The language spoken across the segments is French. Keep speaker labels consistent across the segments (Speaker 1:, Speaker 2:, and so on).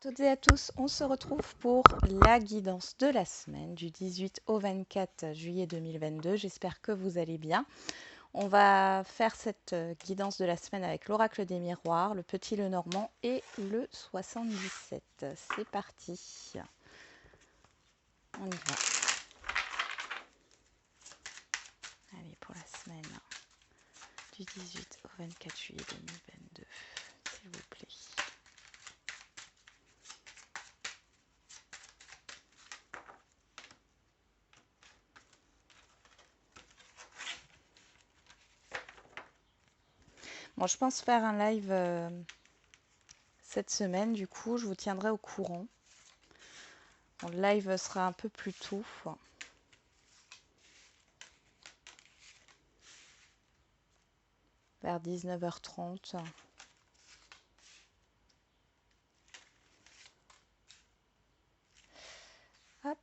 Speaker 1: Toutes et à tous, on se retrouve pour la guidance de la semaine du 18 au 24 juillet 2022. J'espère que vous allez bien. On va faire cette guidance de la semaine avec l'oracle des miroirs, le petit Lenormand et le 77. C'est parti. On y va. Allez, pour la semaine du 18 au 24 juillet 2022, s'il vous plaît. Bon, je pense faire un live cette semaine, du coup, je vous tiendrai au courant. Bon, le live sera un peu plus tôt. Vers 19h30. Hop.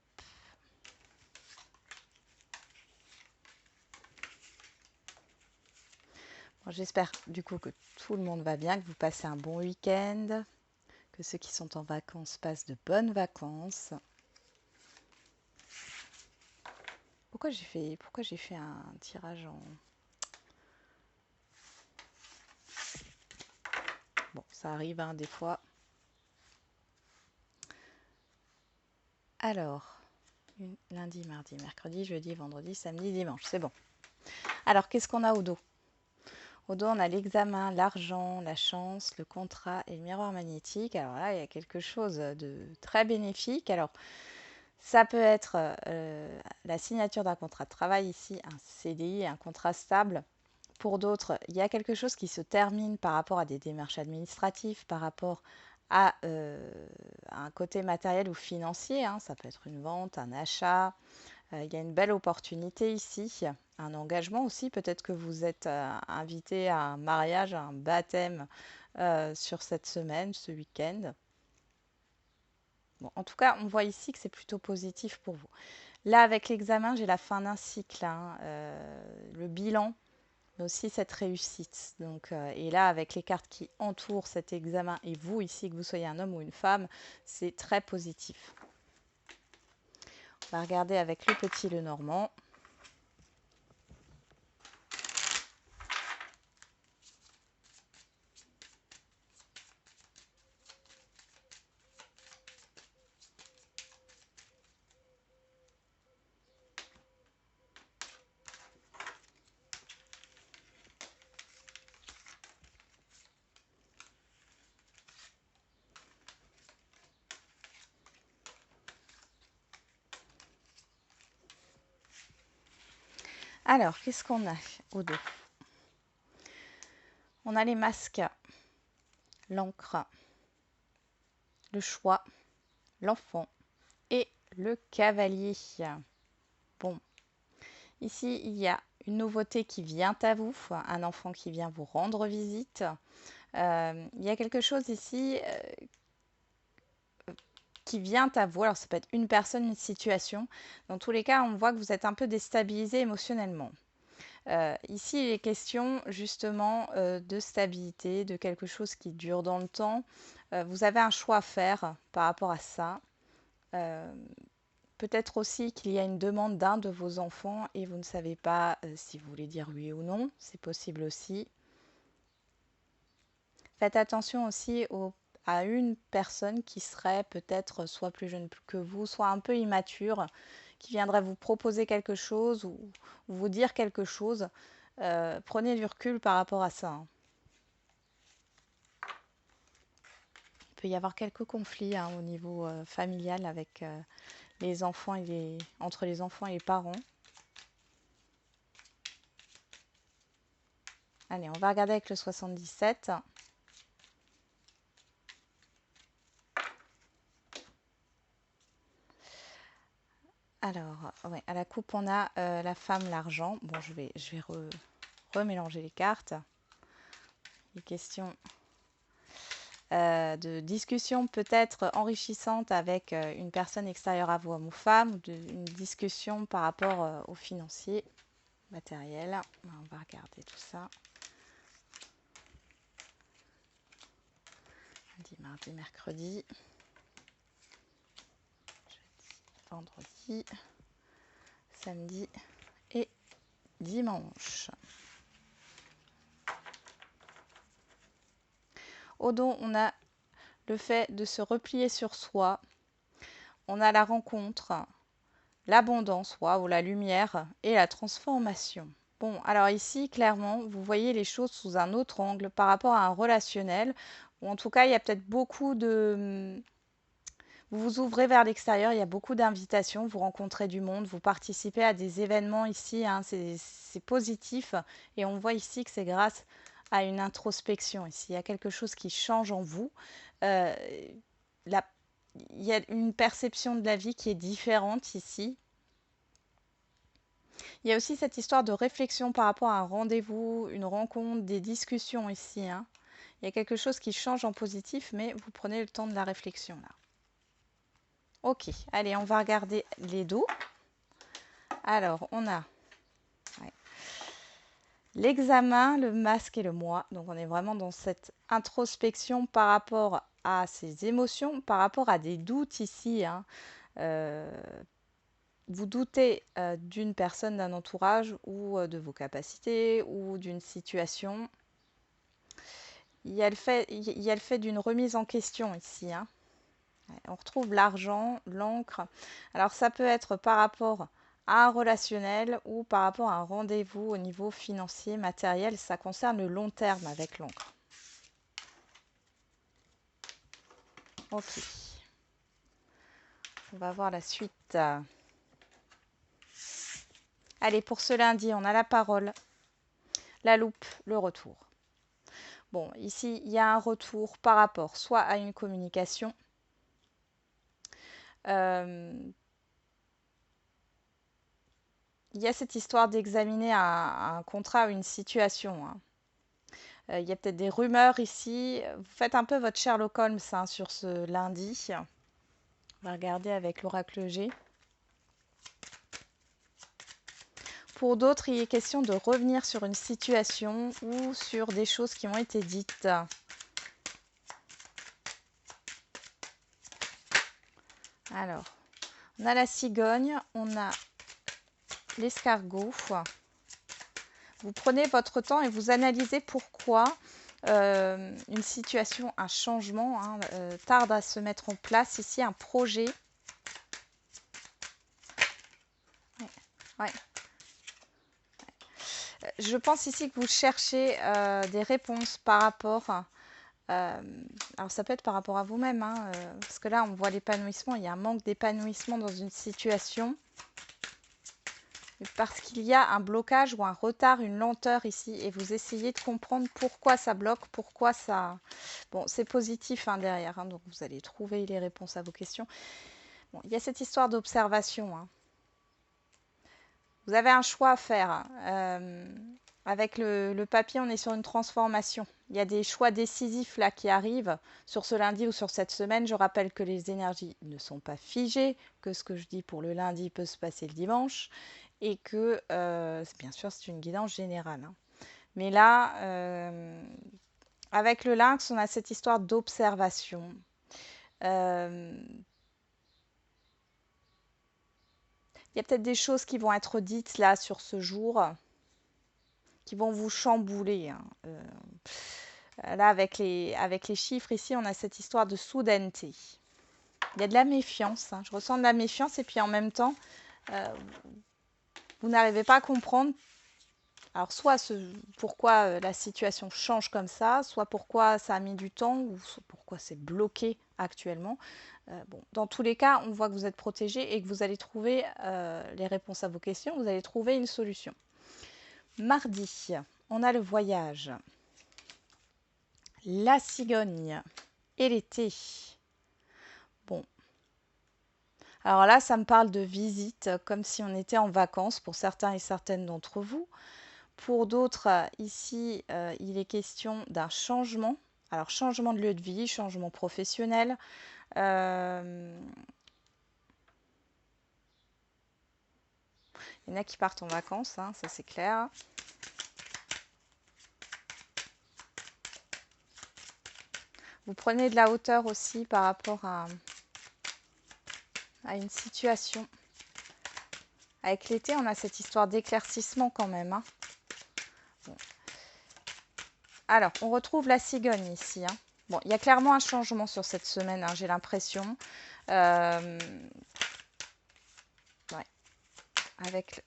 Speaker 1: Bon, j'espère du coup que tout le monde va bien, que vous passez un bon week-end, que ceux qui sont en vacances passent de bonnes vacances. Pourquoi j'ai fait un tirage en... Bon, ça arrive hein, des fois. Alors, lundi, mardi, mercredi, jeudi, vendredi, samedi, dimanche, c'est bon. Alors, qu'est-ce qu'on a au dos? Au dos, on a l'examen, l'argent, la chance, le contrat et le miroir magnétique. Alors là, il y a quelque chose de très bénéfique. Alors, ça peut être la signature d'un contrat de travail ici, un CDI, un contrat stable. Pour d'autres, il y a quelque chose qui se termine par rapport à des démarches administratives, par rapport à un côté matériel ou financier. Hein. Ça peut être une vente, un achat. Il y a une belle opportunité ici. Un engagement aussi. Peut-être que vous êtes invité à un mariage, à un baptême sur cette semaine, ce week-end. Bon, en tout cas, on voit ici que c'est plutôt positif pour vous. Là, avec l'examen, j'ai la fin d'un cycle, hein, le bilan, mais aussi cette réussite. Donc, et là, avec les cartes qui entourent cet examen, et vous ici, que vous soyez un homme ou une femme, c'est très positif. On va regarder avec le petit Lenormand. Alors, qu'est-ce qu'on a au dos? On a les masques, l'encre, le choix, l'enfant et le cavalier. Bon, ici, il y a une nouveauté qui vient à vous, un enfant qui vient vous rendre visite. Il y a quelque chose ici qui vient à vous. Alors, ça peut être une personne, une situation. Dans tous les cas, on voit que vous êtes un peu déstabilisé émotionnellement. Ici, il est question justement de stabilité, de quelque chose qui dure dans le temps. Vous avez un choix à faire par rapport à ça. Euh, Peut-être aussi qu'il y a une demande d'un de vos enfants et vous ne savez pas si vous voulez dire oui ou non. C'est possible aussi. Faites attention aussi à une personne qui serait peut-être soit plus jeune que vous, soit un peu immature, qui viendrait vous proposer quelque chose ou vous dire quelque chose. Prenez du recul par rapport à ça. Hein. Il peut y avoir quelques conflits hein, au niveau familial avec les enfants et entre les enfants et les parents. Allez, on va regarder avec le 77. Alors, ouais, à la coupe, on a la femme, l'argent. Bon, je vais remélanger les cartes. Les questions de discussion peut-être enrichissante avec une personne extérieure à vous, homme ou femme, ou une discussion par rapport au financier, matériel. On va regarder tout ça. Lundi, mardi, mercredi. vendredi, samedi et dimanche. Au don, on a le fait de se replier sur soi. On a la rencontre, l'abondance, ou la lumière et la transformation. Bon, alors ici, clairement, vous voyez les choses sous un autre angle par rapport à un relationnel, ou en tout cas, il y a peut-être beaucoup de... Vous vous ouvrez vers l'extérieur, il y a beaucoup d'invitations, vous rencontrez du monde, vous participez à des événements ici, hein, c'est positif, et on voit ici que c'est grâce à une introspection ici. Il y a quelque chose qui change en vous. Euh, la- il y a une perception de la vie qui est différente ici. Il y a aussi cette histoire de réflexion par rapport à un rendez-vous, une rencontre, des discussions ici, hein. Il y a quelque chose qui change en positif, mais vous prenez le temps de la réflexion là. Ok, allez, on va regarder les dos. Alors, on a l'examen, le masque et le moi. Donc, on est vraiment dans cette introspection par rapport à ses émotions, par rapport à des doutes ici, hein. Vous doutez d'une personne, d'un entourage ou de vos capacités ou d'une situation. Il y a le fait d'une remise en question ici, hein. On retrouve l'argent, l'encre. Alors ça peut être par rapport à un relationnel ou par rapport à un rendez-vous au niveau financier, matériel. Ça concerne le long terme avec l'encre. Ok. On va voir la suite. Allez, pour ce lundi, on a la parole, la loupe, le retour. Bon, ici, il y a un retour par rapport soit à une communication, il y a cette histoire d'examiner un contrat ou une situation, hein. Il y a peut-être des rumeurs ici. Vous faites un peu votre Sherlock Holmes, hein, sur ce lundi. On va regarder avec l'oracle G. Pour d'autres, il est question de revenir sur une situation ou sur des choses qui ont été dites. Alors, on a la cigogne, on a l'escargot. Vous prenez votre temps et vous analysez pourquoi une situation, un changement, hein, tarde à se mettre en place. Ici, un projet. Ouais. Je pense ici que vous cherchez des réponses par rapport... alors ça peut être par rapport à vous-même, hein, parce que là, on voit l'épanouissement. Il y a un manque d'épanouissement dans une situation. Parce qu'il y a un blocage ou un retard, une lenteur ici, et vous essayez de comprendre pourquoi ça bloque, pourquoi ça... Bon, c'est positif, hein, derrière, hein, donc vous allez trouver les réponses à vos questions. Bon, il y a cette histoire d'observation, hein. Vous avez un choix à faire, hein. Avec le papier, on est sur une transformation. Il y a des choix décisifs là qui arrivent sur ce lundi ou sur cette semaine. Je rappelle que les énergies ne sont pas figées, que ce que je dis pour le lundi peut se passer le dimanche et que, bien sûr, c'est une guidance générale, hein. Mais là, avec le lynx, on a cette histoire d'observation. Il y a peut-être des choses qui vont être dites là sur ce jour qui vont vous chambouler, hein. Là, avec les chiffres ici, on a cette histoire de soudaineté. Il y a de la méfiance, hein. Je ressens de la méfiance et puis en même temps, vous n'arrivez pas à comprendre. Alors, soit pourquoi la situation change comme ça, soit pourquoi ça a mis du temps, ou soit pourquoi c'est bloqué actuellement. Bon, dans tous les cas, on voit que vous êtes protégé et que vous allez trouver les réponses à vos questions, vous allez trouver une solution. Mardi, on a le voyage, la cigogne et l'été. Bon. Alors là, ça me parle de visite, comme si on était en vacances pour certains et certaines d'entre vous. Pour d'autres, ici, il est question d'un changement. Alors, changement de lieu de vie, changement professionnel. Il y en a qui partent en vacances, hein, ça c'est clair. Vous prenez de la hauteur aussi par rapport à une situation. Avec l'été, on a cette histoire d'éclaircissement quand même. Hein. Bon. Alors, on retrouve la cigogne ici. Hein. Bon, il y a clairement un changement sur cette semaine, hein, j'ai l'impression. Ouais.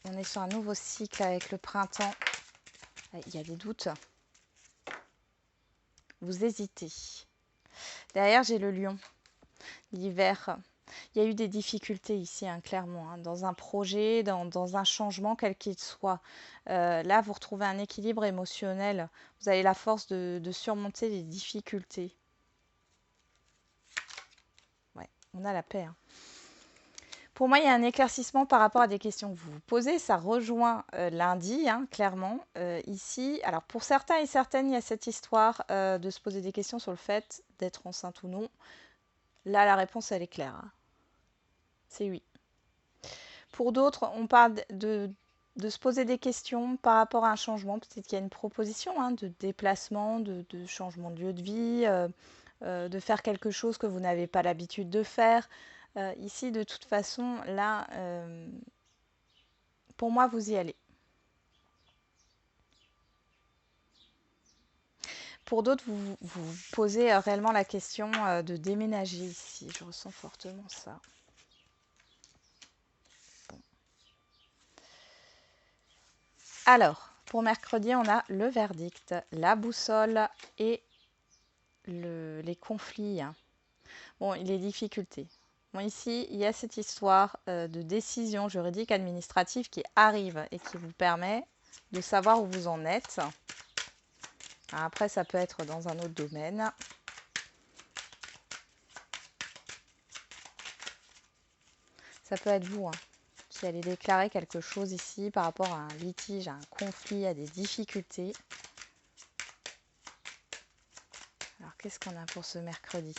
Speaker 1: On est sur un nouveau cycle avec le printemps. Il y a des doutes. Vous hésitez. Derrière, j'ai le lion. L'hiver. Il y a eu des difficultés ici, hein, clairement, hein, dans un projet, dans un changement, quel qu'il soit. Là, vous retrouvez un équilibre émotionnel. Vous avez la force de surmonter les difficultés. Ouais, on a la paix. Hein. Pour moi, il y a un éclaircissement par rapport à des questions que vous vous posez. Ça rejoint lundi, hein, clairement. Ici, alors pour certains et certaines, il y a cette histoire de se poser des questions sur le fait d'être enceinte ou non. Là, la réponse, elle est claire. Hein. C'est oui. Pour d'autres, on parle de se poser des questions par rapport à un changement. Peut-être qu'il y a une proposition hein, de déplacement, de changement de lieu de vie, de faire quelque chose que vous n'avez pas l'habitude de faire. Ici, de toute façon, là, pour moi, vous y allez. Pour d'autres, vous posez réellement la question de déménager ici. Je ressens fortement ça. Bon. Alors, pour mercredi, on a le verdict, la boussole et les conflits. Hein. Bon, les difficultés. Bon, ici, il y a cette histoire de décision juridique administrative qui arrive et qui vous permet de savoir où vous en êtes. Après, ça peut être dans un autre domaine. Ça peut être vous hein, qui allez déclarer quelque chose ici par rapport à un litige, à un conflit, à des difficultés. Alors, qu'est-ce qu'on a pour ce mercredi?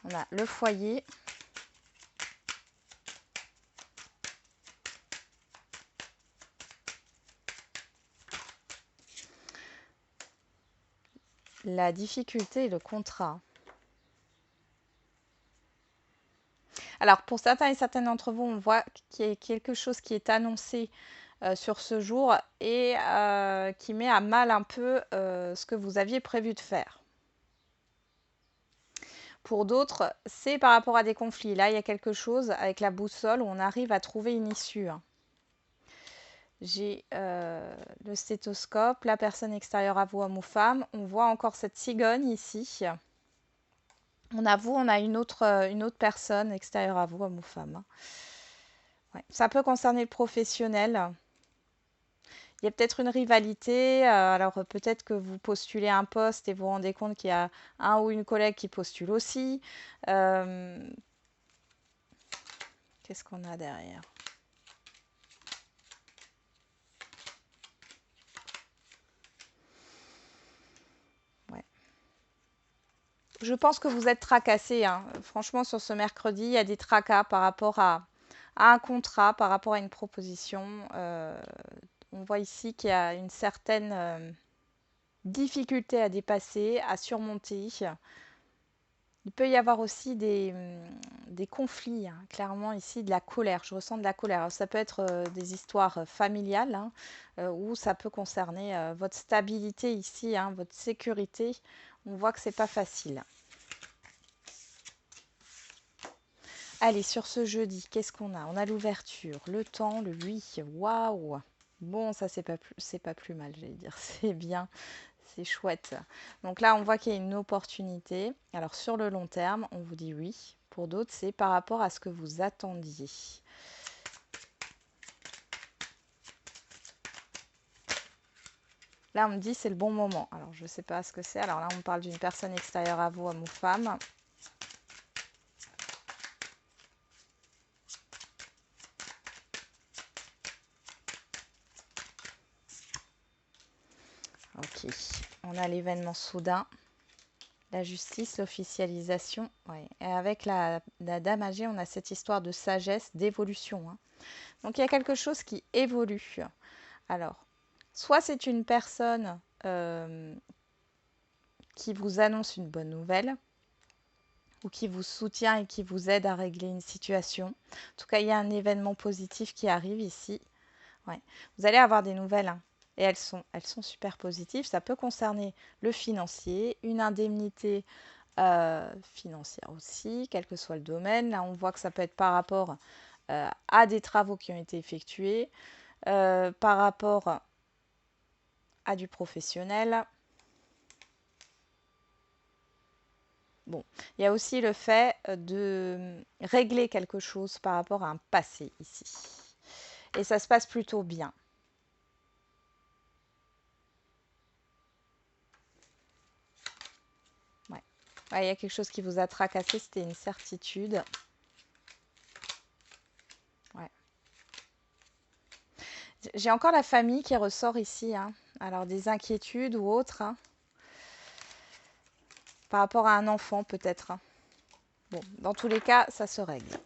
Speaker 1: On a le foyer. La difficulté et le contrat. Alors, pour certains et certaines d'entre vous, on voit qu'il y a quelque chose qui est annoncé sur ce jour et qui met à mal un peu ce que vous aviez prévu de faire. Pour d'autres, c'est par rapport à des conflits. Là, il y a quelque chose avec la boussole où on arrive à trouver une issue. Hein. J'ai le stéthoscope, la personne extérieure à vous, homme ou femme. On voit encore cette cigogne ici. On a vous, on a une autre personne extérieure à vous, homme ou femme. Hein. Ouais. Ça peut concerner le professionnel. Il y a peut-être une rivalité. Alors peut-être que vous postulez un poste et vous vous rendez compte qu'il y a un ou une collègue qui postule aussi. Qu'est-ce qu'on a derrière? Ouais. Je pense que vous êtes tracassé. Hein. Franchement, sur ce mercredi, il y a des tracas par rapport à un contrat, par rapport à une proposition. On voit ici qu'il y a une certaine difficulté à dépasser, à surmonter. Il peut y avoir aussi des conflits, hein, clairement ici, de la colère. Je ressens de la colère. Alors, ça peut être des histoires familiales hein, ou ça peut concerner votre stabilité ici, hein, votre sécurité. On voit que c'est pas facile. Allez, sur ce jeudi, qu'est-ce qu'on a? On a l'ouverture, le temps, le 8. Waouh! Bon, ça, c'est pas plus mal, j'allais dire. C'est bien. C'est chouette. Donc là, on voit qu'il y a une opportunité. Alors sur le long terme, on vous dit oui. Pour d'autres, c'est par rapport à ce que vous attendiez. Là, on me dit c'est le bon moment. Alors, je ne sais pas ce que c'est. Alors là, on parle d'une personne extérieure à vous, homme ou femme. Ok. On a l'événement soudain. La justice, l'officialisation. Ouais. Et avec la dame âgée, on a cette histoire de sagesse, d'évolution. Hein. Donc, il y a quelque chose qui évolue. Alors, soit c'est une personne qui vous annonce une bonne nouvelle, ou qui vous soutient et qui vous aide à régler une situation. En tout cas, il y a un événement positif qui arrive ici. Ouais. Vous allez avoir des nouvelles, hein, et elles sont super positives. Ça peut concerner le financier, une indemnité financière aussi, quel que soit le domaine. Là, on voit que ça peut être par rapport à des travaux qui ont été effectués, par rapport à du professionnel. Bon, il y a aussi le fait de régler quelque chose par rapport à un passé ici. Et ça se passe plutôt bien. Ouais. Ouais, il y a quelque chose qui vous a tracassé, c'était une certitude. Ouais. J'ai encore la famille qui ressort ici, hein. Alors des inquiétudes ou autres, hein, par rapport à un enfant peut-être, hein. Bon, dans tous les cas, ça se règle.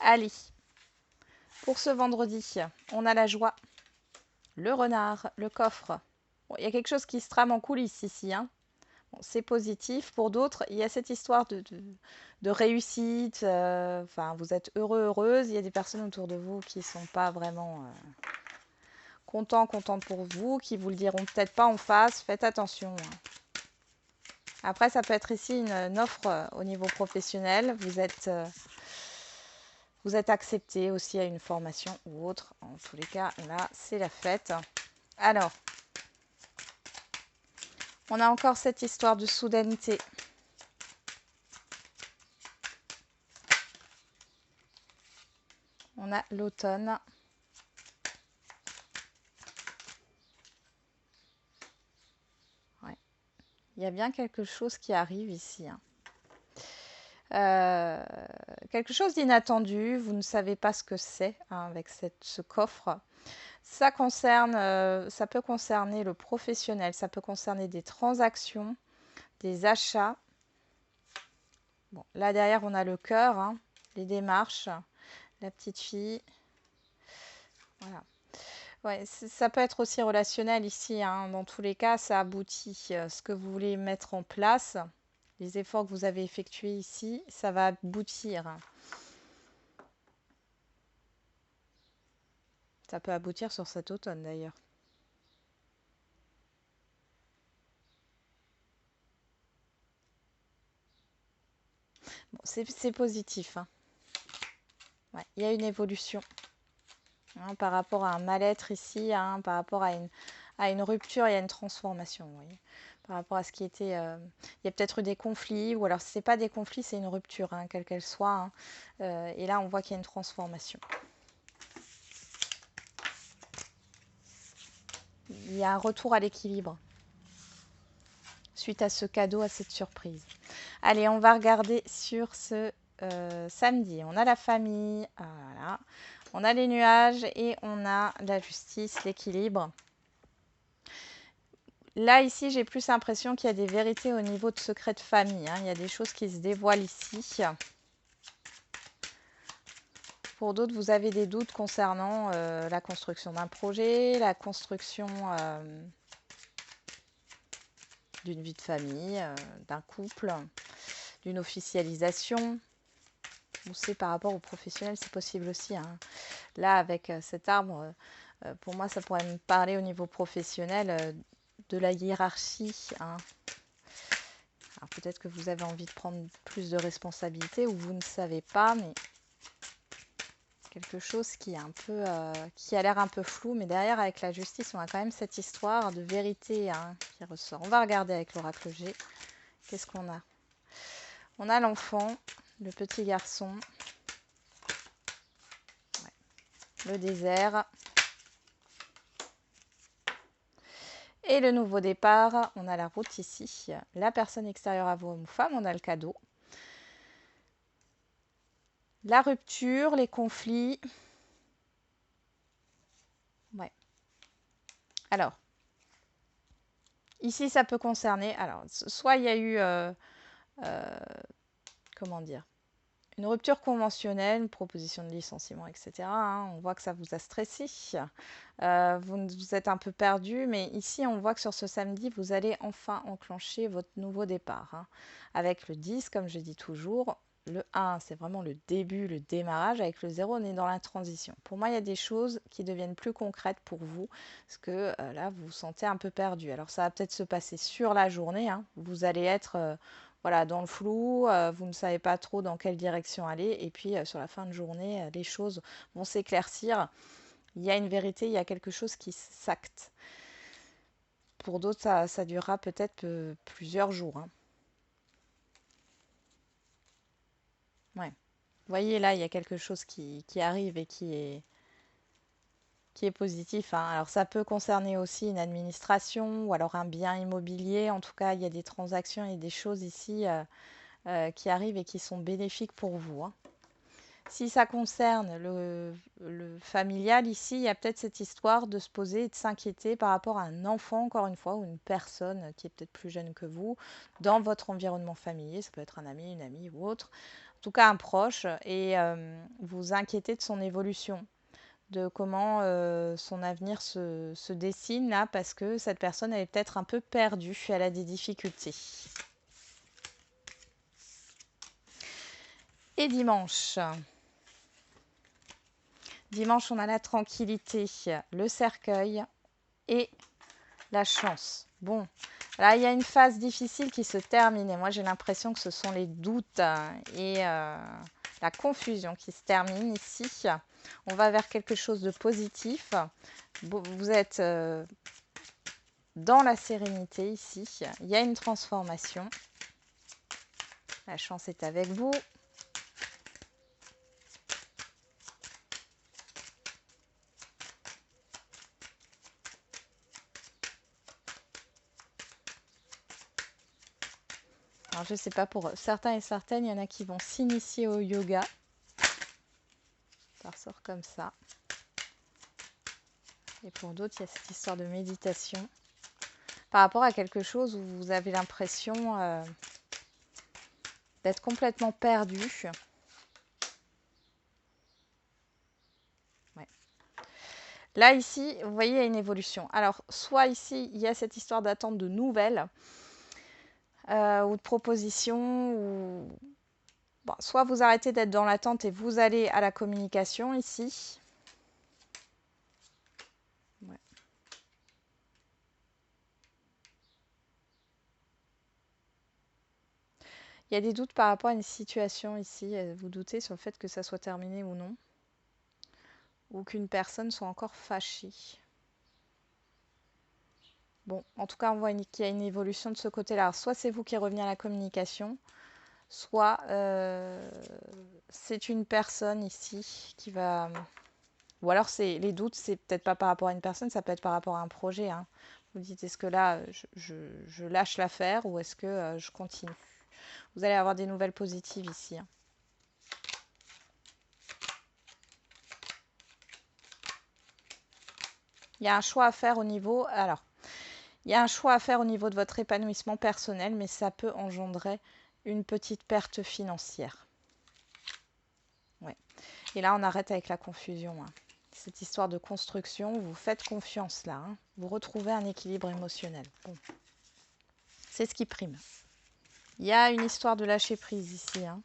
Speaker 1: Allez, pour ce vendredi, on a la joie, le renard, le coffre. Bon, il y a quelque chose qui se trame en coulisses ici, hein. Bon, c'est positif. Pour d'autres, il y a cette histoire de réussite. Enfin, vous êtes heureux, heureuse. Il y a des personnes autour de vous qui ne sont pas vraiment contentes pour vous, qui vous le diront peut-être pas en face. Faites attention, hein. Après, ça peut être ici une offre au niveau professionnel. Vous êtes accepté aussi à une formation ou autre. En tous les cas, là, c'est la fête. Alors, on a encore cette histoire de soudaineté. On a l'automne. Ouais. Il y a bien quelque chose qui arrive ici, hein. Quelque chose d'inattendu, vous ne savez pas ce que c'est, hein, avec ce coffre. Ça peut concerner le professionnel, ça peut concerner des transactions, des achats. Bon, là derrière, on a le cœur, hein, les démarches, la petite fille. Voilà. Ouais, ça peut être aussi relationnel ici, hein. Dans tous les cas, ça aboutit. Ce que vous voulez mettre en place, les efforts que vous avez effectués ici, ça va aboutir. Ça peut aboutir sur cet automne d'ailleurs. Bon, c'est positif, hein. Ouais, il y a une évolution, hein, par rapport à un mal-être ici, hein, par rapport à une rupture, il y a une transformation. Vous voyez. Par rapport à ce qui était. Il y a peut-être eu des conflits, ou alors si ce n'est pas des conflits, c'est une rupture, hein, quelle qu'elle soit, hein. Et là, on voit qu'il y a une transformation. Il y a un retour à l'équilibre suite à ce cadeau, à cette surprise. Allez, on va regarder sur ce samedi. On a la famille, voilà. On a les nuages et on a la justice, l'équilibre. Là, ici, j'ai plus l'impression qu'il y a des vérités au niveau de secrets de famille, hein. Il y a des choses qui se dévoilent ici. Pour d'autres, vous avez des doutes concernant la construction d'un projet, la construction d'une vie de famille, d'un couple, d'une officialisation. Ou c'est par rapport aux professionnels, c'est possible aussi, hein. Là, avec cet arbre, pour moi, ça pourrait me parler au niveau professionnel de la hiérarchie, hein. Alors peut-être que vous avez envie de prendre plus de responsabilités ou vous ne savez pas, mais quelque chose qui est un peu, qui a l'air un peu flou, mais derrière avec la justice, on a quand même cette histoire de vérité, hein, qui ressort. On va regarder avec l'oracle G. Qu'est-ce qu'on a? On a l'enfant, le petit garçon, ouais, le désert. Et le nouveau départ, on a la route ici, la personne extérieure à vous, homme ou femme, on a le cadeau. La rupture, les conflits. Ouais. Alors, ici, ça peut concerner. Alors, soit il y a eu, comment dire, une rupture conventionnelle, une proposition de licenciement, etc. hein. On voit que ça vous a stressé. Vous êtes un peu perdu, mais ici, on voit que sur ce samedi, vous allez enfin enclencher votre nouveau départ. hein. Avec le 10, comme je dis toujours, le 1, c'est vraiment le début, le démarrage. Avec le 0, on est dans la transition. Pour moi, il y a des choses qui deviennent plus concrètes pour vous, parce que là, vous vous sentez un peu perdu. Alors, ça va peut-être se passer sur la journée. hein. Vous allez être voilà, dans le flou, vous ne savez pas trop dans quelle direction aller. Et puis, sur la fin de journée, les choses vont s'éclaircir. Il y a une vérité, il y a quelque chose qui s'acte. Pour d'autres, ça durera peut-être plusieurs jours. hein. Ouais. Vous voyez, là, il y a quelque chose qui arrive et qui est positif. hein. Alors, ça peut concerner aussi une administration ou alors un bien immobilier. En tout cas, il y a des transactions et des choses ici qui arrivent et qui sont bénéfiques pour vous. hein. Si ça concerne le familial, ici, il y a peut-être cette histoire de se poser et de s'inquiéter par rapport à un enfant, encore une fois, ou une personne qui est peut-être plus jeune que vous, dans votre environnement familier. Ça peut être un ami, une amie ou autre. En tout cas, un proche. Et vous inquiétez de son évolution, de comment son avenir se dessine là, parce que cette personne, elle est peut-être un peu perdue, elle a des difficultés. Et dimanche. Dimanche, on a la tranquillité, le cercueil et la chance. Bon, là, il y a une phase difficile qui se termine. Et moi, j'ai l'impression que ce sont les doutes et la confusion qui se terminent ici. On va vers quelque chose de positif. Vous êtes dans la sérénité ici. Il y a une transformation. La chance est avec vous. Alors, je ne sais pas, pour certains et certaines, il y en a qui vont s'initier au yoga. Ça ressort comme ça. Et pour d'autres, il y a cette histoire de méditation par rapport à quelque chose où vous avez l'impression d'être complètement perdu. Ouais. Là, ici, vous voyez, il y a une évolution. Alors, soit ici, il y a cette histoire d'attente de nouvelles ou de propositions, ou bon, soit vous arrêtez d'être dans l'attente et vous allez à la communication ici. Ouais. Il y a des doutes par rapport à une situation ici. Vous doutez sur le fait que ça soit terminé ou non, ou qu'une personne soit encore fâchée. Bon, en tout cas, on voit qu'il y a une évolution de ce côté-là. Alors, soit c'est vous qui revenez à la communication, soit c'est une personne ici qui va... Ou alors, les doutes, c'est peut-être pas par rapport à une personne, ça peut être par rapport à un projet. hein. Vous dites, est-ce que là, je lâche l'affaire ou est-ce que je continue? Vous allez avoir des nouvelles positives ici. hein. Il y a un choix à faire au niveau... Alors, il y a un choix à faire au niveau de votre épanouissement personnel, mais ça peut engendrer une petite perte financière. Ouais. Et là, on arrête avec la confusion. hein. Cette histoire de construction, vous faites confiance là. hein. Vous retrouvez un équilibre émotionnel. Bon. C'est ce qui prime. Il y a une histoire de lâcher prise ici. hein.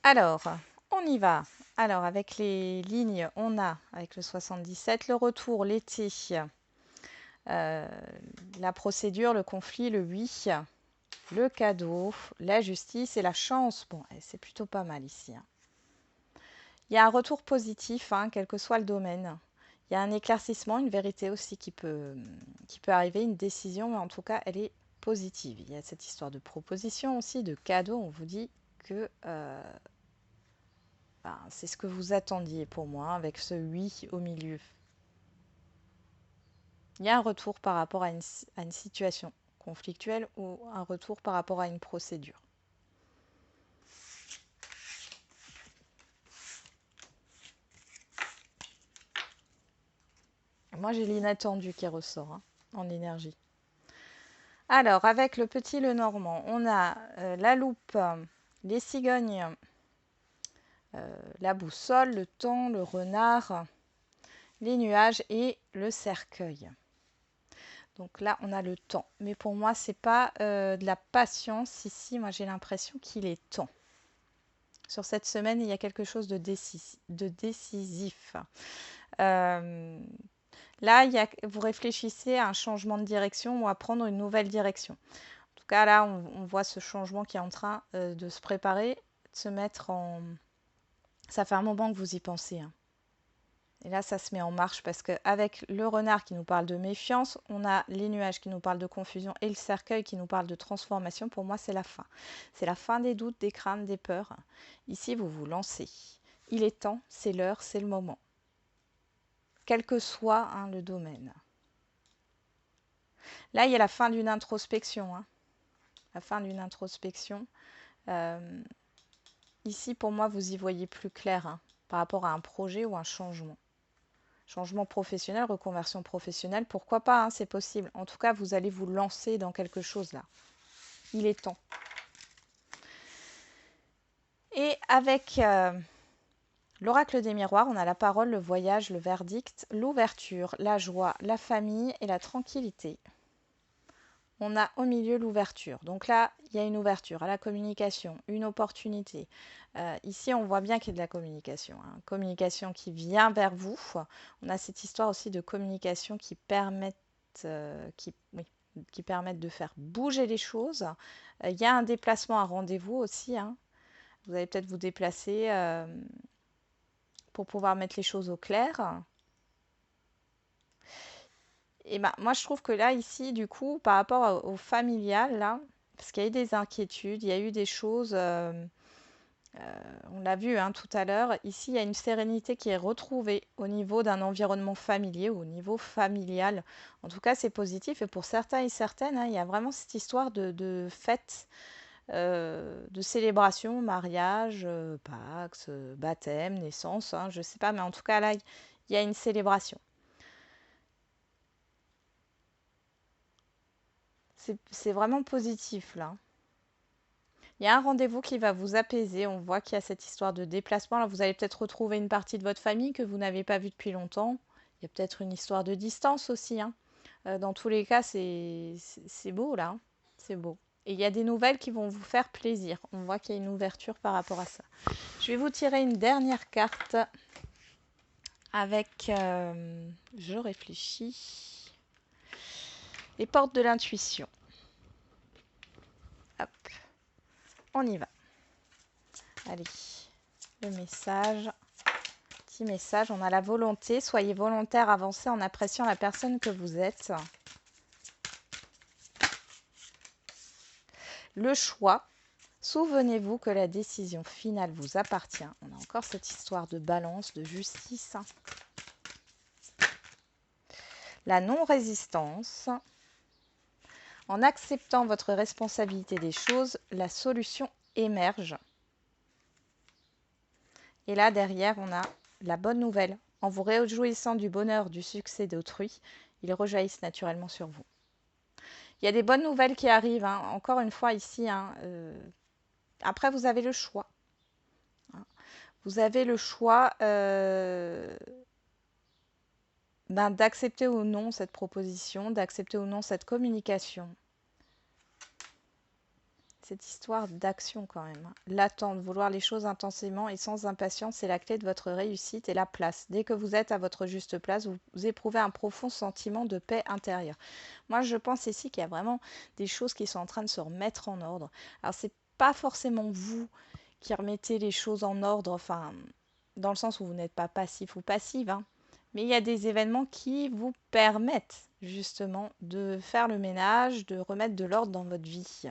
Speaker 1: Alors, on y va. Alors, avec les lignes, on a, avec le 77, le retour, l'été, la procédure, le conflit, le oui, le cadeau, la justice et la chance. Bon, c'est plutôt pas mal ici. hein. Il y a un retour positif, quel que soit le domaine. Il y a un éclaircissement, une vérité aussi qui peut arriver, une décision, mais en tout cas, elle est positive. Il y a cette histoire de proposition aussi, de cadeau. On vous dit que c'est ce que vous attendiez pour moi, avec ce oui au milieu. Il y a un retour par rapport à une situation conflictuelle ou un retour par rapport à une procédure. Moi, j'ai l'inattendu qui ressort en énergie. Alors, avec le petit le normand, on a la loupe, les cigognes, la boussole, le temps, le renard, les nuages et le cercueil. Donc là, on a le temps. Mais pour moi, c'est pas de la patience. Ici, moi, j'ai l'impression qu'il est temps. Sur cette semaine, il y a quelque chose de décisif. Là, vous réfléchissez à un changement de direction ou à prendre une nouvelle direction. En tout cas, là, on voit ce changement qui est en train de se préparer, de se mettre en... Ça fait un moment que vous y pensez, hein. Et là, ça se met en marche parce qu'avec le renard qui nous parle de méfiance, on a les nuages qui nous parlent de confusion et le cercueil qui nous parle de transformation. Pour moi, c'est la fin. C'est la fin des doutes, des craintes, des peurs. Ici, vous vous lancez. Il est temps, c'est l'heure, c'est le moment. Quel que soit le domaine. Là, il y a la fin d'une introspection. La fin d'une introspection. Ici, pour moi, vous y voyez plus clair par rapport à un projet ou un changement. Changement professionnel, reconversion professionnelle, pourquoi pas, c'est possible. En tout cas, vous allez vous lancer dans quelque chose là. Il est temps. Et avec l'oracle des miroirs, on a la parole, le voyage, le verdict, l'ouverture, la joie, la famille et la tranquillité. On a au milieu l'ouverture. Donc là, il y a une ouverture à la communication, une opportunité. Ici, on voit bien qu'il y a de la communication. Communication qui vient vers vous. On a cette histoire aussi de communication qui permettent de faire bouger les choses. Il y a un déplacement, un rendez-vous aussi. Vous allez peut-être vous déplacer pour pouvoir mettre les choses au clair. Et ben, moi, je trouve que là, ici, du coup, par rapport au familial, là, parce qu'il y a eu des inquiétudes, il y a eu des choses, on l'a vu tout à l'heure, ici, il y a une sérénité qui est retrouvée au niveau d'un environnement familier ou au niveau familial. En tout cas, c'est positif. Et pour certains et certaines, il y a vraiment cette histoire de fête, de célébration, mariage, Pax, baptême, naissance, je ne sais pas, mais en tout cas, là, il y a une célébration. C'est vraiment positif là. Il y a un rendez-vous qui va vous apaiser. On voit qu'il y a cette histoire de déplacement. Là, vous allez peut-être retrouver une partie de votre famille que vous n'avez pas vue depuis longtemps. Il y a peut-être une histoire de distance aussi. Dans tous les cas, c'est beau là. C'est beau. Et il y a des nouvelles qui vont vous faire plaisir. On voit qu'il y a une ouverture par rapport à ça. Je vais vous tirer une dernière carte avec... je réfléchis. Les portes de l'intuition. Hop. On y va. Allez, le message. Petit message, on a la volonté. Soyez volontaire, avancez en appréciant la personne que vous êtes. Le choix. Souvenez-vous que la décision finale vous appartient. On a encore cette histoire de balance, de justice. La non-résistance. En acceptant votre responsabilité des choses, la solution émerge. Et là, derrière, on a la bonne nouvelle. En vous réjouissant du bonheur, du succès d'autrui, ils rejaillissent naturellement sur vous. Il y a des bonnes nouvelles qui arrivent. Encore une fois, ici, après, vous avez le choix. Vous avez le choix d'accepter ou non cette proposition, d'accepter ou non cette communication. Cette histoire d'action quand même. L'attente, vouloir les choses intensément et sans impatience, c'est la clé de votre réussite et la place. Dès que vous êtes à votre juste place, vous éprouvez un profond sentiment de paix intérieure. Moi, je pense ici qu'il y a vraiment des choses qui sont en train de se remettre en ordre. Alors, c'est pas forcément vous qui remettez les choses en ordre, enfin, dans le sens où vous n'êtes pas passif ou passive, mais il y a des événements qui vous permettent justement de faire le ménage, de remettre de l'ordre dans votre vie.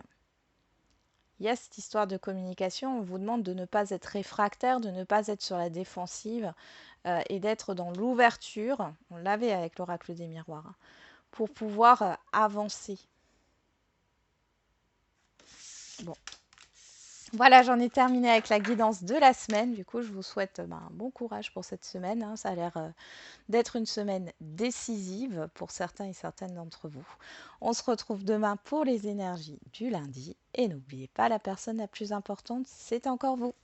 Speaker 1: Il y a cette histoire de communication, on vous demande de ne pas être réfractaire, de ne pas être sur la défensive et d'être dans l'ouverture, on l'avait avec l'oracle des miroirs, pour pouvoir avancer. Bon, Voilà, j'en ai terminé avec la guidance de la semaine. Du coup, je vous souhaite un bon courage pour cette semaine, hein. Ça a l'air d'être une semaine décisive pour certains et certaines d'entre vous. On se retrouve demain pour les énergies du lundi. Et n'oubliez pas, la personne la plus importante, c'est encore vous.